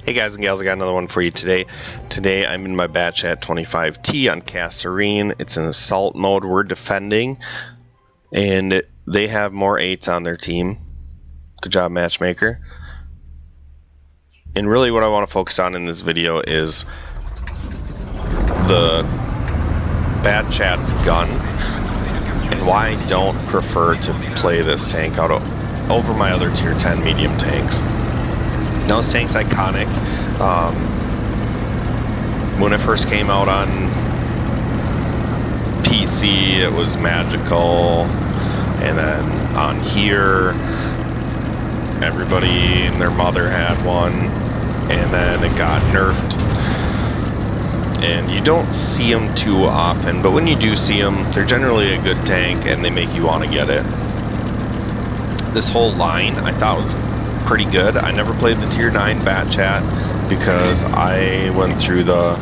Hey guys and gals, I got another one for you today. Today I'm in my batch at 25T on Kasserine. It's in assault mode. We're defending, and they have more 8s on their team. Good job, matchmaker. And really what I want to focus on in this video is the Bad Chat's gun and why I don't prefer to play this tank over my other tier 10 medium tanks. Now, this tank's iconic. When it first came out on PC, it was magical, and then on here, everybody and their mother had one, and then it got nerfed. And you don't see them too often, but when you do see them, they're generally a good tank, and they make you want to get it. This whole line, I thought was pretty good. I never played the tier 9 Bat Chat because I went through the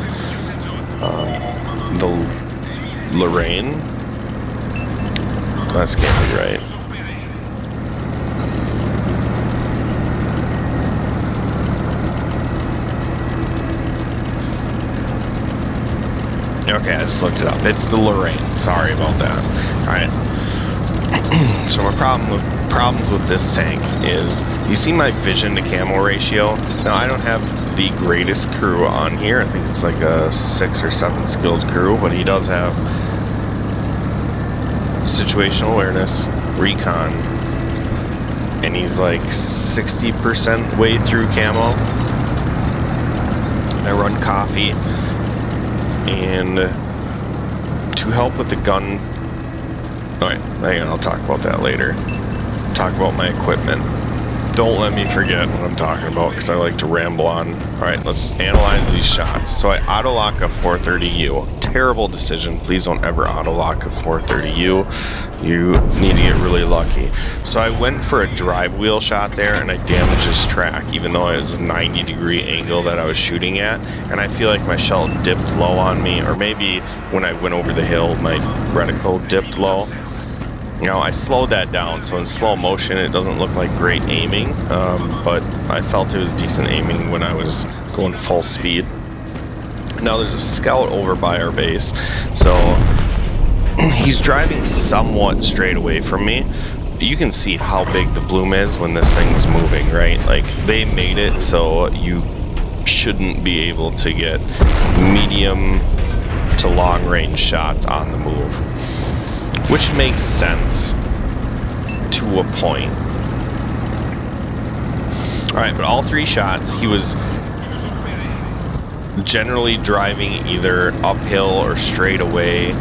Lorraine. That's can't be right. Okay, I just looked it up. It's the Lorraine. Sorry about that. Alright. So my problems with this tank is, you see my vision to camo ratio. Now I don't have the greatest crew on here. I think it's like a 6 or 7 skilled crew, but he does have situational awareness, recon, and he's like 60% way through camo. I run coffee, and to help with the gun. Alright, hang on, I'll talk about that later. Talk about my equipment. Don't let me forget what I'm talking about, because I like to ramble on. Alright, let's analyze these shots. So I auto-lock a 430U. Terrible decision. Please don't ever auto-lock a 430U. You need to get really lucky. So I went for a drive wheel shot there, and I damaged his track, even though it was a 90-degree angle that I was shooting at. And I feel like my shell dipped low on me, or maybe when I went over the hill, my reticle dipped low. Now, I slowed that down, so in slow motion it doesn't look like great aiming, but I felt it was decent aiming when I was going full speed. Now, there's a scout over by our base, so he's driving somewhat straight away from me. You can see how big the bloom is when this thing's moving, right? Like, they made it so you shouldn't be able to get medium to long range shots on the move, which makes sense to a point. Alright, but all 3 shots, he was generally driving either uphill or straight away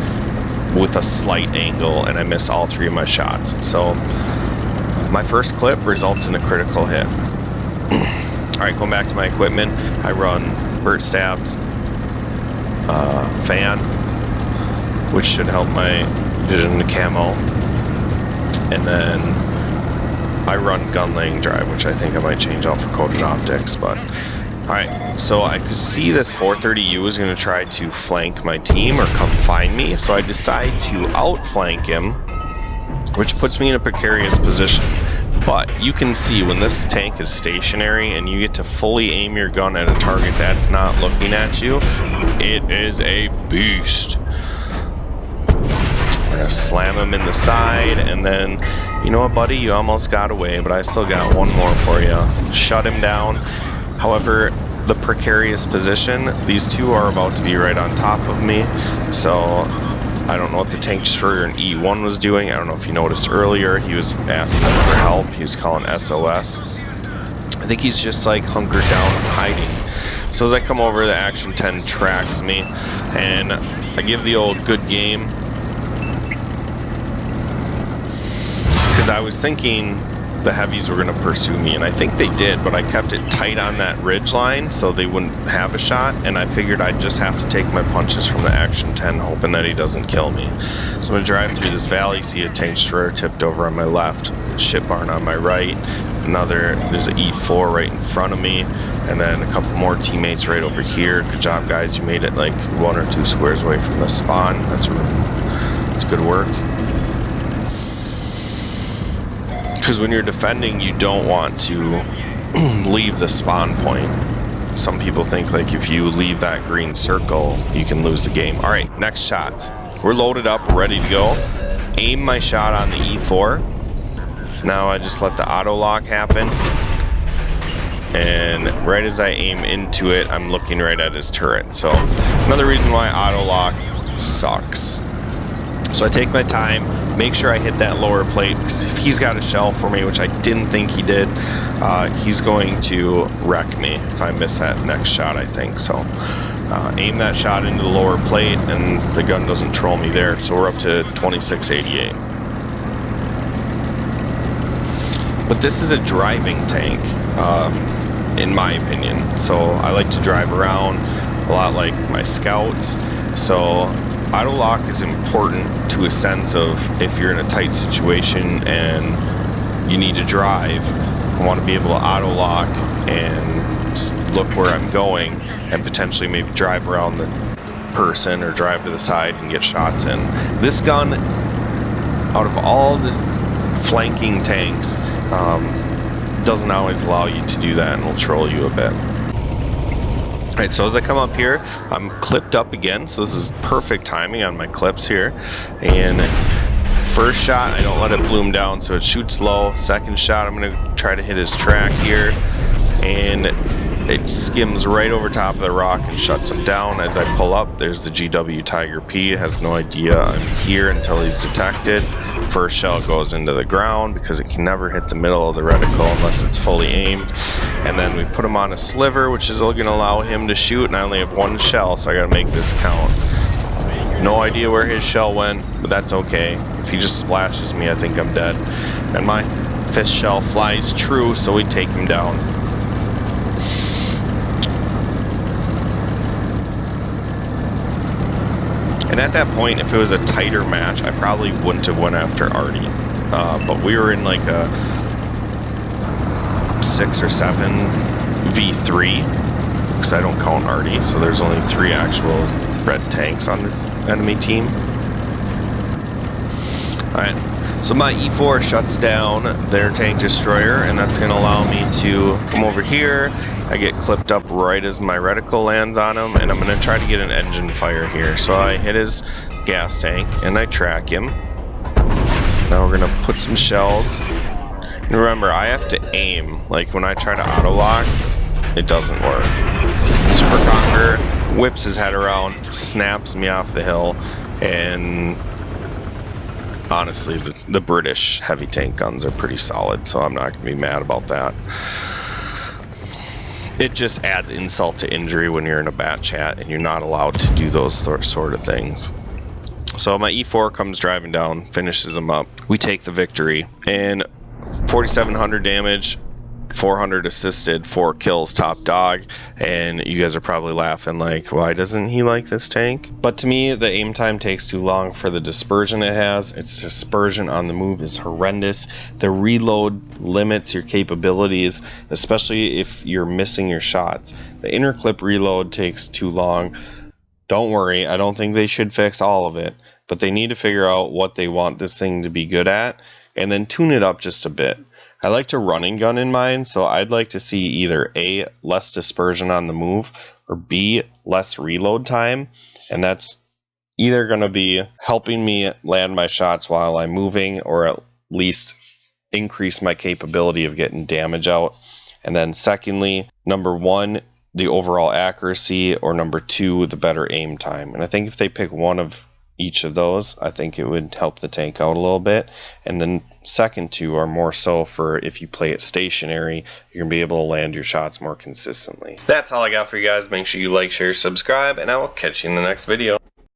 with a slight angle, and I missed all 3 of my shots. So my first clip results in a critical hit. Alright, going back to my equipment, I run Burt Stabs, fan, which should help my vision to camo, and then I run gun laying drive, which I think I might change out for coated optics. But alright, so I could see this 430U is going to try to flank my team or come find me, so I decide to outflank him, which puts me in a precarious position. But you can see when this tank is stationary and you get to fully aim your gun at a target that's not looking at you, it is a beast. I'm gonna slam him in the side, and then, you know what, buddy, you almost got away, but I still got one more for you. Shut him down. However, the precarious position, these 2 are about to be right on top of me, so I don't know what the tank destroyer in E1 was doing. I don't know if you noticed earlier, he was asking for help. He was calling SOS. I think he's just like hunkered down and hiding. So as I come over, the Action 10 tracks me, and I give the old good game, because I was thinking the heavies were going to pursue me, and I think they did, but I kept it tight on that ridge line so they wouldn't have a shot, and I figured I'd just have to take my punches from the Action 10, hoping that he doesn't kill me. So I'm going to drive through this valley, see a tank destroyer tipped over on my left, ship barn on my right, there's an E4 right in front of me, and then a couple more teammates right over here. Good job, guys, you made it like 1 or 2 squares away from the spawn. That's good work. Because when you're defending, you don't want to leave the spawn point. some people think like if you leave that green circle, you can lose the game. All right, next shots. We're loaded up, ready to go. Aim my shot on the E4. Now I just let the auto lock happen. And right as I aim into it, I'm looking right at his turret. So another reason why auto lock sucks. So I take my time, make sure I hit that lower plate, because if he's got a shell for me, which I didn't think he did, he's going to wreck me if I miss that next shot, I think. So aim that shot into the lower plate, and the gun doesn't troll me there. So we're up to 2688. But this is a driving tank, in my opinion. So I like to drive around a lot like my scouts. So auto lock is important to a sense of if you're in a tight situation and you need to drive, I want to be able to auto lock and look where I'm going and potentially maybe drive around the person or drive to the side and get shots in. This gun, out of all the flanking tanks, doesn't always allow you to do that and will troll you a bit. Alright, so as I come up here, I'm clipped up again, so this is perfect timing on my clips here. And first shot, I don't let it bloom down, so it shoots low. Second shot, I'm going to try to hit his track here, and it skims right over top of the rock and shuts him down. As I pull up, there's the GW Tiger P. Has no idea I'm here until he's detected. First shell goes into the ground because it can never hit the middle of the reticle unless it's fully aimed. And then we put him on a sliver, which is going to allow him to shoot, and I only have one shell, so I got to make this count. No idea where his shell went, but that's okay. If he just splashes me, I think I'm dead. And my fifth shell flies true, so we take him down. And at that point, if it was a tighter match, I probably wouldn't have went after Artie. But we were in like a 6 or 7 V3, because I don't count Artie, so there's only 3 actual red tanks on the enemy team. Alright, so my E4 shuts down their tank destroyer, and that's going to allow me to come over here. I get clipped up right as my reticle lands on him, and I'm going to try to get an engine fire here. So I hit his gas tank, and I track him. Now we're going to put some shells. And remember, I have to aim. Like when I try to auto lock, it doesn't work. Super Conqueror whips his head around, snaps me off the hill, and honestly, the British heavy tank guns are pretty solid, so I'm not going to be mad about that. It just adds insult to injury when you're in a bat chat and you're not allowed to do those sort of things. So my E4 comes driving down, finishes him up. We take the victory, and 4,700 damage, 400 assisted, 4 kills, top dog. And you guys are probably laughing like, why doesn't he like this tank? But to me, the aim time takes too long for the dispersion it has. Its dispersion on the move is horrendous. The reload limits your capabilities, especially if you're missing your shots. The inner clip reload takes too long. Don't worry, I don't think they should fix all of it, but they need to figure out what they want this thing to be good at and then tune it up just a bit. I like to run and gun in mine, so I'd like to see either A, less dispersion on the move, or B, less reload time, and that's either going to be helping me land my shots while I'm moving, or at least increase my capability of getting damage out. And then secondly, number 1, the overall accuracy, or number 2, the better aim time. And I think if they pick one of each of those, I think it would help the tank out a little bit. And then second 2 are more so for if you play it stationary, you're gonna be able to land your shots more consistently. That's all I got for you guys. Make sure you like, share, subscribe, and I will catch you in the next video.